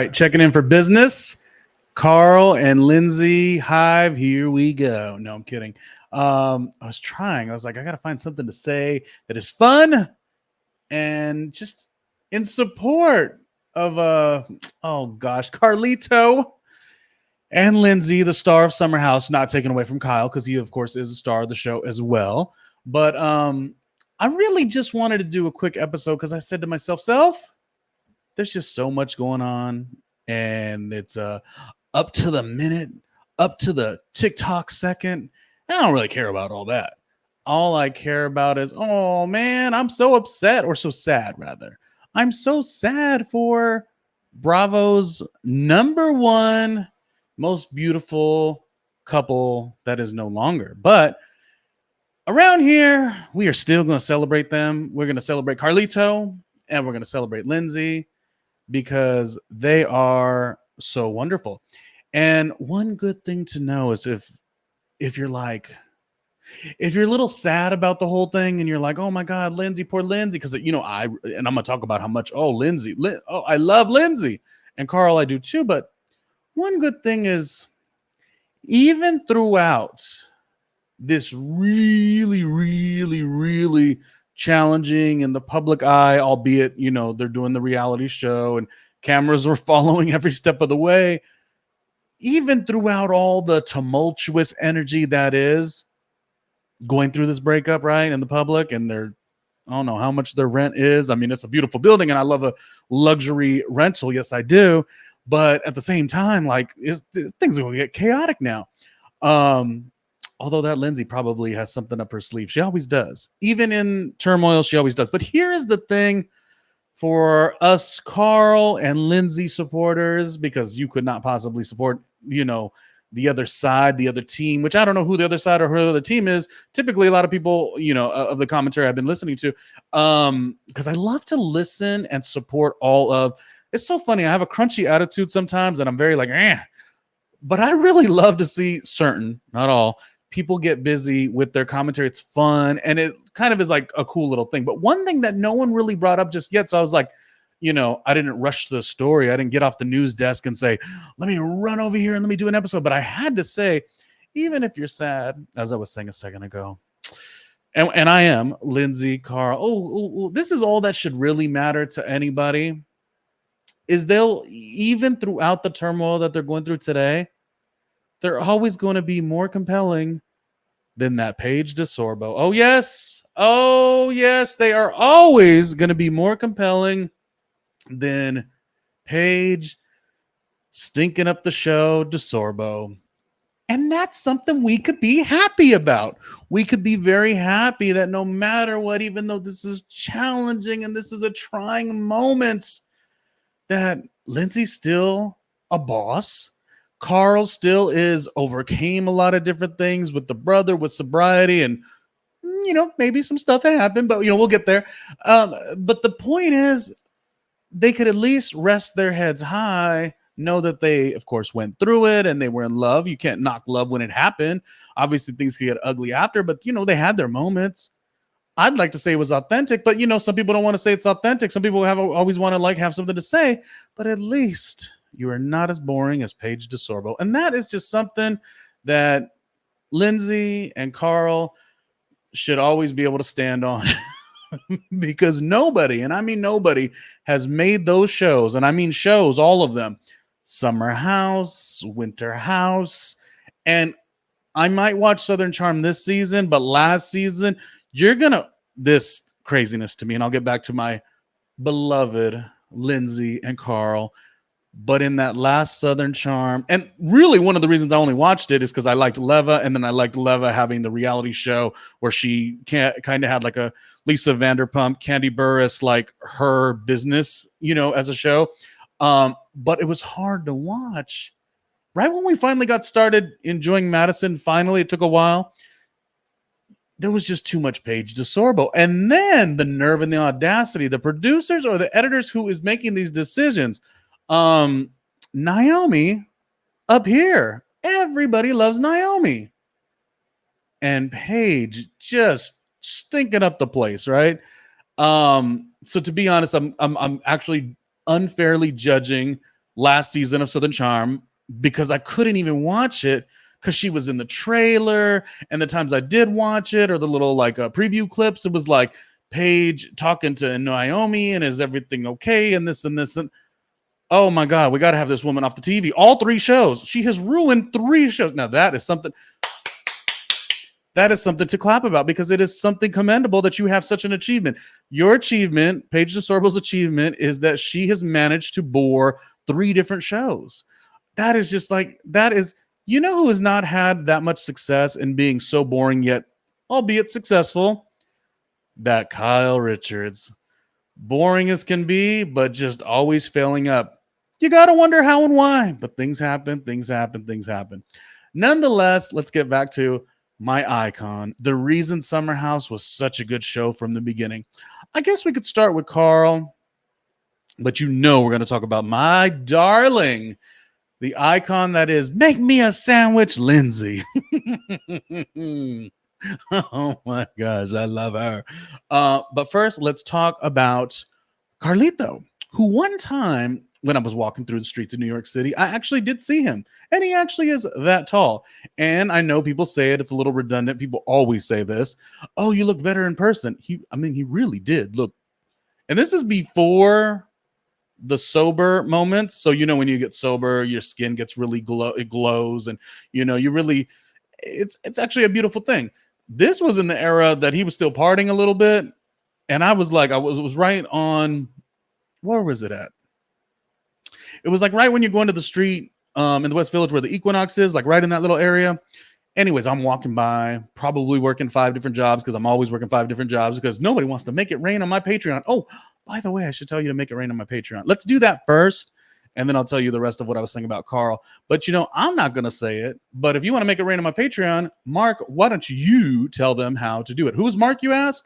right, checking in for business. Carl and Lindsay Hive, here we go. No, I'm kidding. I was trying. I was like, I got to find something to say that is fun and just in support of oh gosh, Carlito and Lindsay, the star of Summer House, not taken away from Kyle because he, of course, is a star of the show as well. But I really just wanted to do a quick episode because I said to myself, there's just so much going on, and it's up to the minute, up to the TikTok second. I don't really care about all that. All I care about is, oh man, I'm so upset, or so sad rather. I'm so sad for Bravo's #1 most beautiful couple that is no longer. But around here, we are still going to celebrate them. We're going to celebrate Carlito and we're going to celebrate Lindsay because they are so wonderful. And one good thing to know is if you're like, if you're a little sad about the whole thing and you're like, oh my God, Lindsay, poor Lindsay, because I'm gonna talk about how much, I love Lindsay, and Carl, I do too. But one good thing is, even throughout this really, really, really challenging in the public eye, albeit, they're doing the reality show and cameras were following every step of the way, even throughout all the tumultuous energy that is going through this breakup, right, in the public, and I don't know how much their rent is. I mean, it's a beautiful building and I love a luxury rental. Yes, I do. But at the same time, like, things are going to get chaotic now. Although that Lindsay probably has something up her sleeve. She always does. Even in turmoil, she always does. But here is the thing for us Carl and Lindsay supporters, because you could not possibly support, the other side, the other team, which I don't know who the other side or who the other team is. Typically, a lot of people, of the commentary I've been listening to, because I love to listen and support all of. It's so funny. I have a crunchy attitude sometimes, and I'm very like, but I really love to see certain, not all, people get busy with their commentary. It's fun, and it kind of is like a cool little thing. But one thing that no one really brought up just yet, so I was like, I didn't rush the story. I didn't get off the news desk and say, let me run over here and let me do an episode. But I had to say, even if you're sad, as I was saying a second ago, and I am, Lindsay, Carl, this is all that should really matter to anybody, is they'll, even throughout the turmoil that they're going through today, they're always going to be more compelling than that Paige DeSorbo. Oh, yes, they are always going to be more compelling than Paige stinking up the show DeSorbo. And that's something we could be happy about. We could be very happy that no matter what, even though this is challenging and this is a trying moment, that Lindsay's still a boss. Carl still overcame a lot of different things with the brother, with sobriety, and maybe some stuff had happened, but we'll get there. But the point is, they could at least rest their heads high, know that they, of course, went through it and they were in love. You can't knock love when it happened. Obviously, things could get ugly after, but they had their moments. I'd like to say it was authentic, but some people don't want to say it's authentic. Some people always want to have something to say, but at least you are not as boring as Paige DeSorbo. And that is just something that Lindsay and Carl should always be able to stand on. Because nobody, and I mean nobody, has made those shows, and I mean shows, all of them, Summer House, Winter House, and I might watch Southern Charm this season, but last season, this craziness to me, and I'll get back to my beloved Lindsay and Carl, but in that last Southern Charm, and really one of the reasons I only watched it is because I liked Leva, and then I liked Leva having the reality show where she kind of had like a Lisa Vanderpump, Candy Burris, like her business, as a show. But it was hard to watch. Right when we finally got started enjoying Madison, finally, it took a while, there was just too much Paige DeSorbo. And then the nerve and the audacity, the producers or the editors who is making these decisions, Naomi up here, everybody loves Naomi, and Paige just stinking up the place, right? So to be honest, I'm actually unfairly judging last season of Southern Charm because I couldn't even watch it because she was in the trailer. And the times I did watch it, or the little like preview clips, it was like Paige talking to Naomi and is everything okay and this and this. And oh my God, we got to have this woman off the TV. All 3 shows. She has ruined 3 shows. Now that is something to clap about, because it is something commendable that you have such an achievement. Your achievement, Paige DeSorbo's achievement, is that she has managed to bore 3 different shows. That is just like, that is, you know who has not had that much success in being so boring yet, albeit successful? That Kyle Richards. Boring as can be, but just always failing up. You got to wonder how and why, but things happen. Nonetheless, let's get back to my icon. The reason Summer House was such a good show from the beginning. I guess we could start with Carl, but you know we're going to talk about my darling, the icon that is Make Me a Sandwich, Lindsay. Oh my gosh, I love her. But first, let's talk about Carlito, who one time when I was walking through the streets of New York City, I actually did see him. And he actually is that tall. And I know people say it's a little redundant. People always say this. Oh, you look better in person. He really did look. And this is before the sober moments. So, you know, when you get sober, your skin gets really it glows, and, you know, you really, it's actually a beautiful thing. This was in the era that he was still partying a little bit. And I was like, was right on, where was it at? It was like right when you're going to the street in the West Village where the Equinox is, like right in that little area. Anyways, I'm walking by, probably working 5 different jobs, because I'm always working 5 different jobs because nobody wants to make it rain on my Patreon. Oh, by the way, I should tell you to make it rain on my Patreon. Let's do that first, and then I'll tell you the rest of what I was saying about Carl. But, you know, I'm not going to say it. But if you want to make it rain on my Patreon, Mark, why don't you tell them how to do it? Who's Mark, you ask?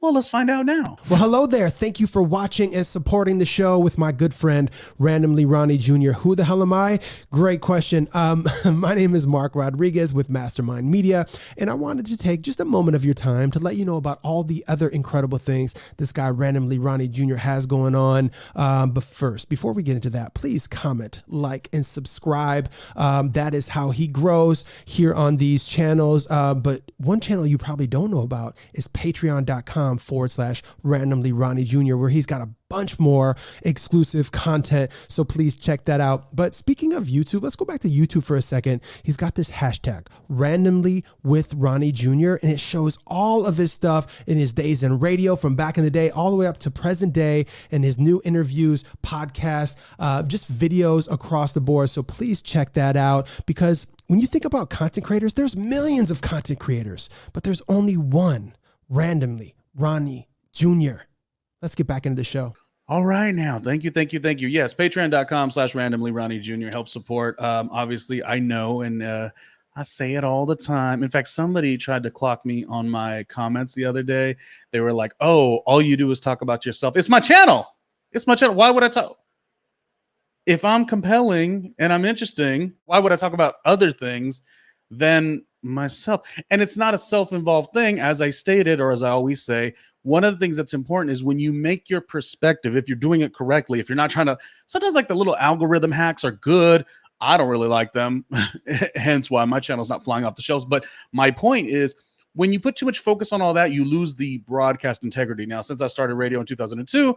Well, let's find out now. Well, hello there. Thank you for watching and supporting the show with my good friend, Randomly Ronnie Jr. Who the hell am I? Great question. My name is Mark Rodriguez with Mastermind Media, and I wanted to take just a moment of your time to let you know about all the other incredible things this guy, Randomly Ronnie Jr. has going on. But first, before we get into that, please comment, like, and subscribe. That is how he grows here on these channels. But one channel you probably don't know about is patreon.com/randomly Ronnie Jr., where he's got a bunch more exclusive content. So please check that out. But speaking of YouTube, let's go back to YouTube for a second. He's got this hashtag randomly with Ronnie Jr., and it shows all of his stuff in his days in radio from back in the day, all the way up to present day, and his new interviews, podcasts, just videos across the board. So please check that out, because when you think about content creators, there's millions of content creators, but there's only one, Randomly Ronnie Jr. Let's get back into the show. All right, now. Thank you. Yes, patreon.com/randomly Ronnie Jr. help support. Obviously, I know, and I say it all the time. In fact, somebody tried to clock me on my comments the other day. They were like, oh, all you do is talk about yourself. It's my channel. Why would I talk? If I'm compelling and I'm interesting, why would I talk about other things than myself? And it's not a self-involved thing, as I stated, or as I always say. One of the things that's important is when you make your perspective, if you're doing it correctly, if you're not trying to, sometimes like the little algorithm hacks are good. I don't really like them, hence why my channel's not flying off the shelves. But my point is, when you put too much focus on all that, you lose the broadcast integrity. Now, since I started radio in 2002,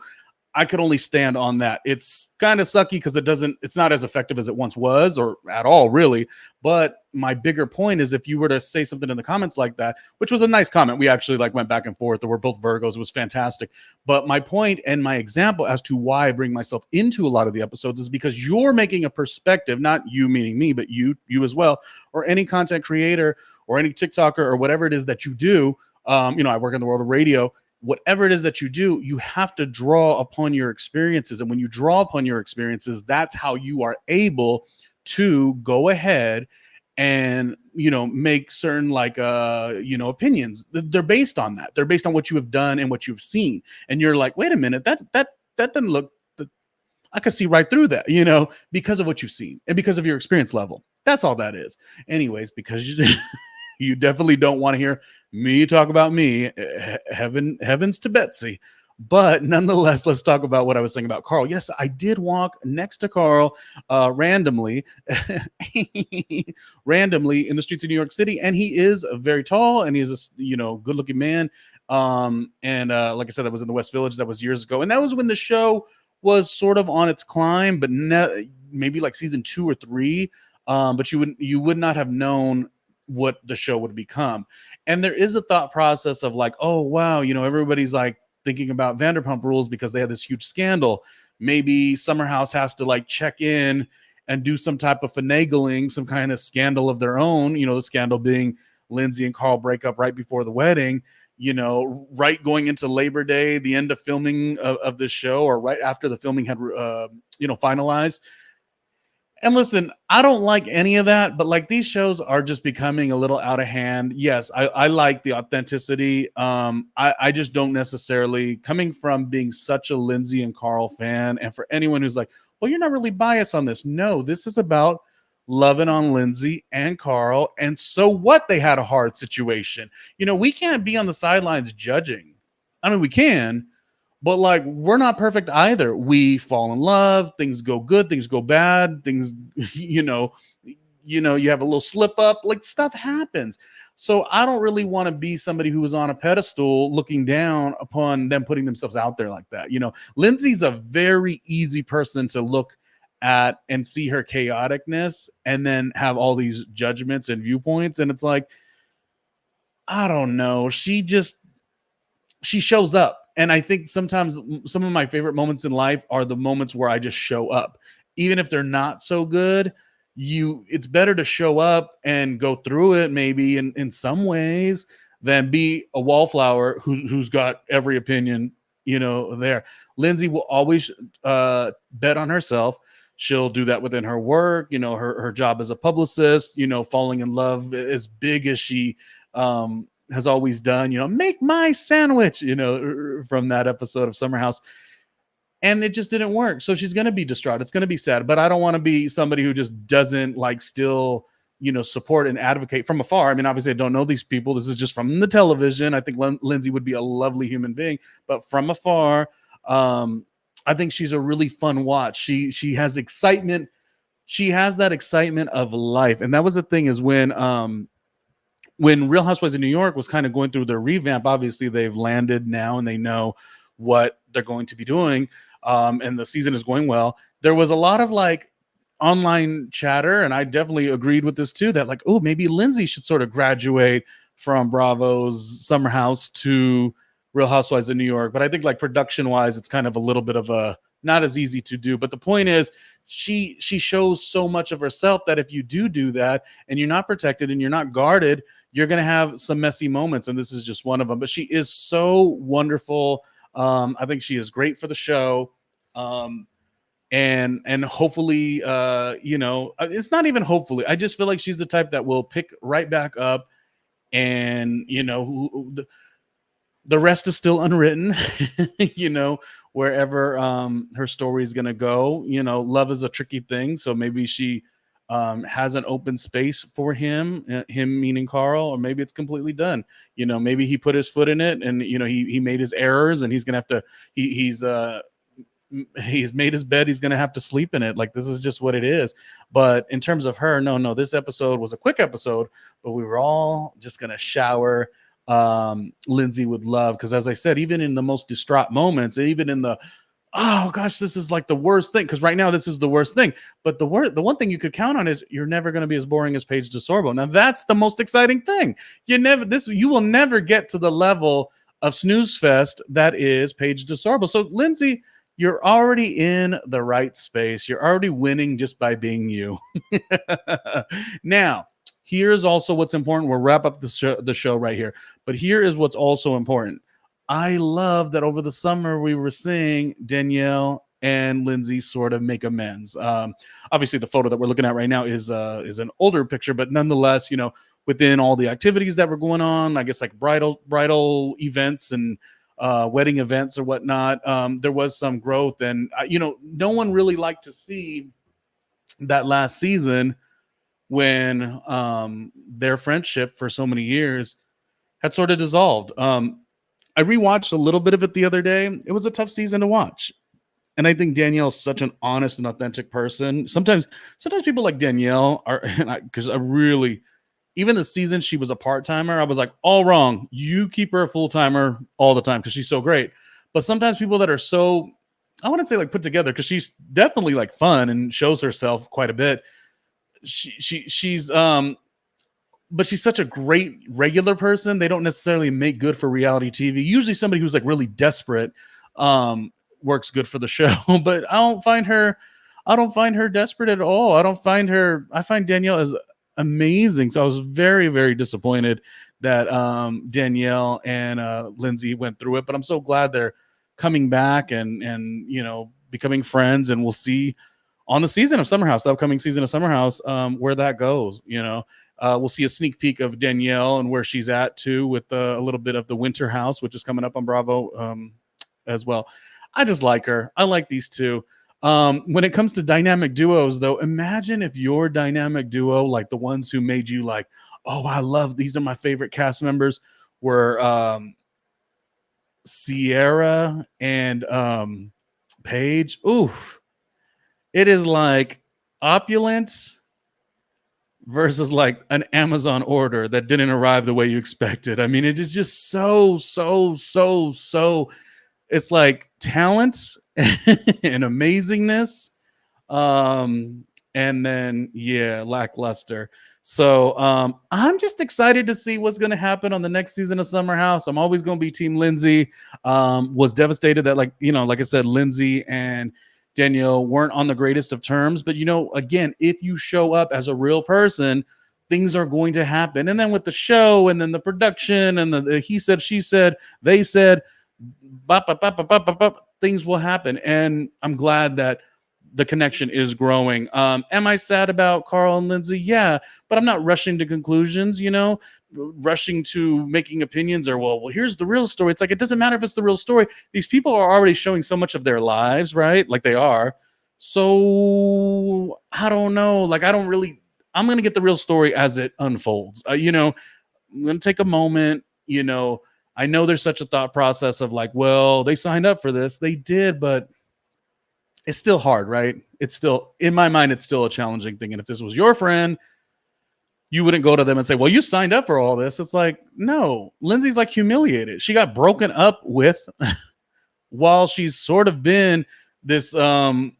I could only stand on that. It's kind of sucky because it's not as effective as it once was, or at all, really. But my bigger point is, if you were to say something in the comments like that, which was a nice comment, we actually like went back and forth, we're both Virgos, it was fantastic. But my point and my example as to why I bring myself into a lot of the episodes is because you're making a perspective, not you meaning me, but you as well, or any content creator or any TikToker or whatever it is that you do. You know, I work in the world of radio. Whatever it is that you do, you have to draw upon your experiences. And when you draw upon your experiences, that's how you are able to go ahead and, you know, make certain opinions. They're based on that. They're based on what you have done and what you've seen. And you're like, wait a minute, that doesn't look, I can see right through that, you know, because of what you've seen and because of your experience level. That's all that is. Anyways, because you definitely don't want to hear me talk about me. Heavens to Betsy. But nonetheless, let's talk about what I was saying about Carl. Yes, I did walk next to Carl randomly, randomly in the streets of New York City, and he is very tall and he is a good-looking man. And like I said, that was in the West Village. That was years ago, and that was when the show was sort of on its climb, but maybe like season 2 or 3. But you would not have known what the show would become. And there is a thought process of like, oh wow, everybody's like thinking about Vanderpump Rules because they had this huge scandal. Maybe Summer House has to like check in and do some type of finagling, some kind of scandal of their own. The scandal being Lindsay and Carl break up right before the wedding. Right going into Labor Day, the end of filming of this show, or right after the filming had finalized. And listen, I don't like any of that, but like these shows are just becoming a little out of hand. Yes, I like the authenticity. I just don't necessarily, coming from being such a Lindsay and Carl fan, and for anyone who's like, well, you're not really biased on this. No, this is about loving on Lindsay and Carl. And so what, they had a hard situation. We can't be on the sidelines judging. I mean, we can, but like, we're not perfect either. We fall in love, things go good, things go bad, things, you have a little slip up, like stuff happens. So I don't really want to be somebody who is on a pedestal looking down upon them putting themselves out there like that. Lindsay's a very easy person to look at and see her chaoticness and then have all these judgments and viewpoints. And it's like, I don't know. She shows up. And I think sometimes some of my favorite moments in life are the moments where I just show up. Even if they're not so good, it's better to show up and go through it maybe in some ways than be a wallflower who's got every opinion, there. Lindsay will always bet on herself. She'll do that within her work, her job as a publicist, falling in love as big as she has always done, make my sandwich, from that episode of Summer House. And it just didn't work. So she's going to be distraught. It's going to be sad, but I don't want to be somebody who just doesn't like still, support and advocate from afar. I mean, obviously I don't know these people. This is just from the television. I think Lindsay would be a lovely human being, but from afar, I think she's a really fun watch. She has excitement. She has that excitement of life. And that was the thing, is when Real Housewives of New York was kind of going through their revamp. Obviously they've landed now and they know what they're going to be doing. And the season is going well. There was a lot of like online chatter, and I definitely agreed with this too, that like, oh, maybe Lindsay should sort of graduate from Bravo's Summer House to Real Housewives of New York. But I think like production wise, it's kind of a little bit of a not as easy to do. But the point is, she shows so much of herself that if you do that and you're not protected and you're not guarded, you're going to have some messy moments. And this is just one of them. But she is so wonderful. I think she is great for the show. And hopefully, it's not even hopefully. I just feel like she's the type that will pick right back up, and the rest is still unwritten. Wherever her story is going to go. Love is a tricky thing, so maybe she has an open space for him meaning Carl, or maybe it's completely done. Maybe he put his foot in it, and he made his errors, and he's gonna have to he's made his bed, he's gonna have to sleep in it. Like, this is just what it is. But in terms of her, no, this episode was a quick episode, but we were all just gonna shower Lindsay with love, because as I said, even in the most distraught moments, even in the oh gosh, this is like the worst thing, because right now this is the worst thing, but the one thing you could count on is you're never going to be as boring as Paige DeSorbo. Now that's the most exciting thing. You will never get to the level of snooze fest that is Paige DeSorbo. So Lindsay, you're already in the right space. You're already winning just by being you. Now, here's also what's important. We'll wrap up the show right here. But here is what's also important. I love that over the summer we were seeing Danielle and Lindsay sort of make amends. Obviously, the photo that we're looking at right now is an older picture, but nonetheless, within all the activities that were going on, I guess like bridal events and wedding events or whatnot, there was some growth. And no one really liked to see that last season when their friendship for so many years had sort of dissolved. I rewatched a little bit of it the other day. It was a tough season to watch. And I think Danielle's such an honest and authentic person. Sometimes people like Danielle are, because I really, even the season she was a part-timer, I was like, all wrong. You keep her a full-timer all the time because she's so great. But sometimes people that are so, I wouldn't say like put together, because she's definitely like fun and shows herself quite a bit. She's but she's such a great regular person. They don't necessarily make good for reality TV. Usually somebody who's like really desperate works good for the show, but I don't find her desperate at all. I find Danielle as amazing. So I was very, very disappointed that Danielle and Lindsay went through it, but I'm so glad they're coming back and becoming friends, and we'll see on the season of Summer House, the upcoming season of Summer House, where that goes. We'll see a sneak peek of Danielle and where she's at too, with a little bit of the Winter House, which is coming up on Bravo as well. I just like her. I like these two. When it comes to dynamic duos, though, imagine if your dynamic duo, like the ones who made you like, oh, I love, these are my favorite cast members, were Sierra and Paige. Oof. It is like opulence versus like an Amazon order that didn't arrive the way you expected. I mean, it is just so. It's like talent and amazingness, and then lackluster. So I'm just excited to see what's going to happen on the next season of Summer House. I'm always going to be Team Lindsay. Was devastated that, like I said, Lindsay and Danielle weren't on the greatest of terms. But again, if you show up as a real person, things are going to happen. And then with the show, and then the production, and the he said, she said, they said, things will happen. And I'm glad that the connection is growing. Am I sad about Carl and Lindsay? Yeah, but I'm not rushing to conclusions, rushing to making opinions, or well, here's the real story. It's like, it doesn't matter if it's the real story. These people are already showing so much of their lives, right? Like they are. So I don't know. Like, I'm going to get the real story as it unfolds. I'm going to take a moment, I know there's such a thought process of like, well, they signed up for this. They did, but it's still hard, right? It's still, in my mind, it's still a challenging thing. And if this was your friend, you wouldn't go to them and say, well, you signed up for all this. It's like, no, Lindsay's like humiliated. She got broken up with while she's sort of been this kind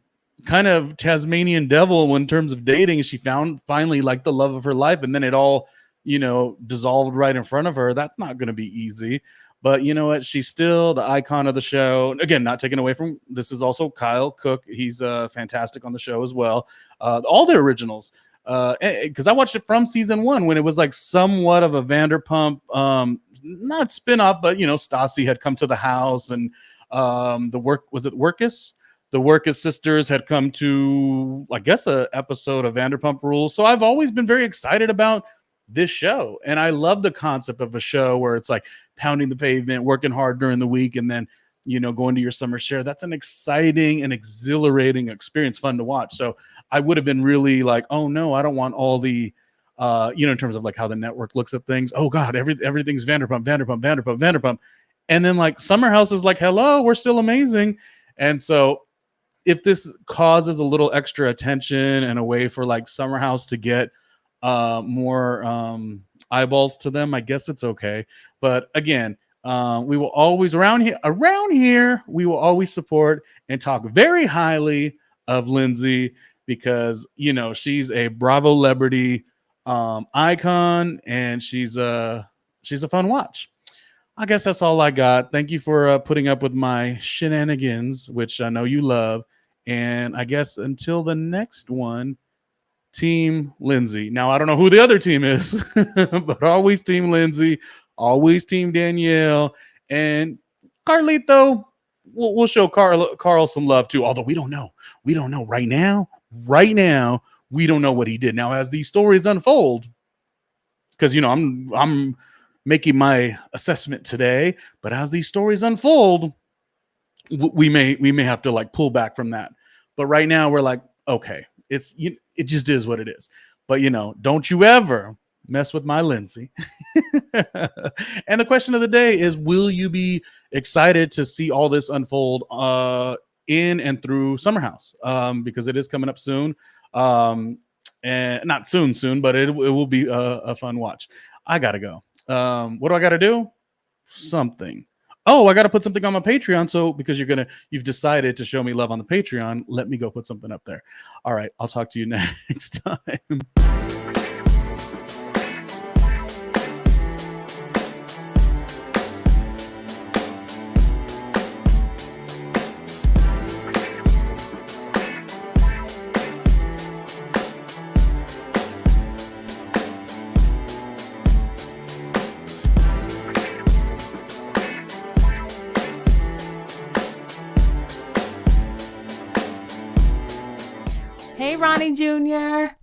of Tasmanian devil in terms of dating. She found finally like the love of her life, and then it all, dissolved right in front of her. That's not going to be easy. But you know what? She's still the icon of the show. Again, not taken away from, this is also Kyle Cook. He's fantastic on the show as well. All the originals. Because I watched it from season 1 when it was like somewhat of a Vanderpump, not spinoff, but Stassi had come to the house, and the Workus sisters had come to, I guess, a episode of Vanderpump Rules. So I've always been very excited about this show, and I love the concept of a show where it's like pounding the pavement, working hard during the week, and then going to your summer share. That's an exciting and exhilarating experience, fun to watch. So I would have been really like, oh no, I don't want all the in terms of like how the network looks at things. Oh God, everything's Vanderpump. And then like Summer House is like, hello, we're still amazing. And so if this causes a little extra attention and a way for like Summer House to get more eyeballs to them, I guess it's okay. But again, we will always around here we will always support and talk very highly of Lindsay, because she's a Bravo celebrity icon, and she's a fun watch. I guess that's all I got. Thank you for putting up with my shenanigans, which I know you love. And I guess until the next one, Team Lindsay. Now, I don't know who the other team is, but always Team Lindsay, always Team Danielle, and Carlito. We'll show Carl some love too, although we don't know right now, we don't know what he did. Now, as these stories unfold, because I'm making my assessment today, but as these stories unfold, we may have to like pull back from that. But right now we're like, okay, it just is what it is. But don't you ever mess with my Lindsay. And the question of the day is, will you be excited to see all this unfold in and through Summer House? Because it is coming up soon. And not soon, but it will be a fun watch. I gotta go. What do I gotta do? Something. Oh, I gotta put something on my Patreon. So because you've decided to show me love on the Patreon, let me go put something up there. All right, I'll talk to you next time. Hey, Ronnie Jr.